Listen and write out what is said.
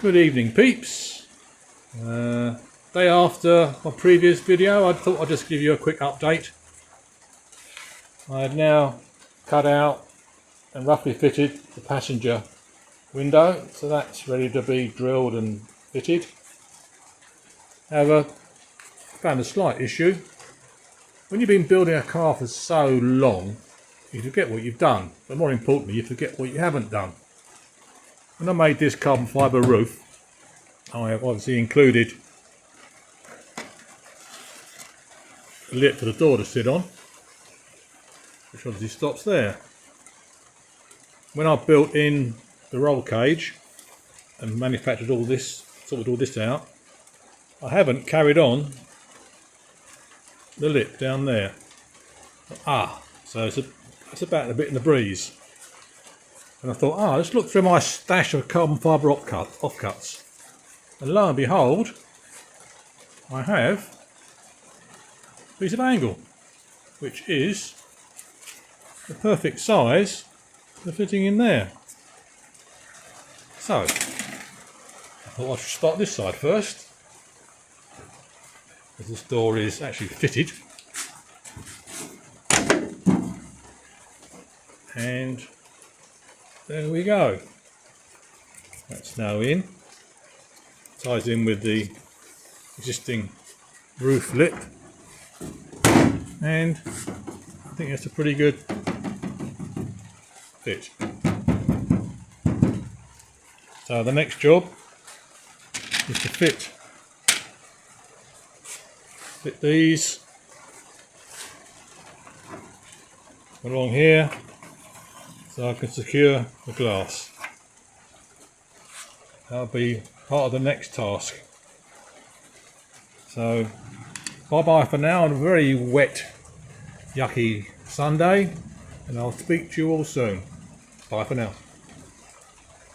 Good evening, peeps. Day after my previous video, I thought I'd just give you a quick update. I have now cut out and roughly fitted the passenger window, so that's ready to be drilled and fitted. However, I found a slight issue. When you've been building a car for so long, you forget what you've done, but more importantly, you forget what you haven't done. When I made this carbon fibre roof, I have obviously included a lip for the door to sit on, which obviously stops there. When I built in the roll cage and manufactured all this, sorted all this out, I haven't carried on the lip down there. So it's about a bit in the breeze. And I thought, let's look through my stash of carbon fibre offcuts. And lo and behold, I have a piece of angle, which is the perfect size for fitting in there. So, I thought I should start this side first, because this door is actually fitted. And there we go. That's now in. Ties in with the existing roof lip. And I think that's a pretty good fit. So the next job is to fit these along here, so I can secure the glass. That'll be part of the next task. So bye bye for now on a very wet, yucky Sunday, and I'll speak to you all soon. Bye for now.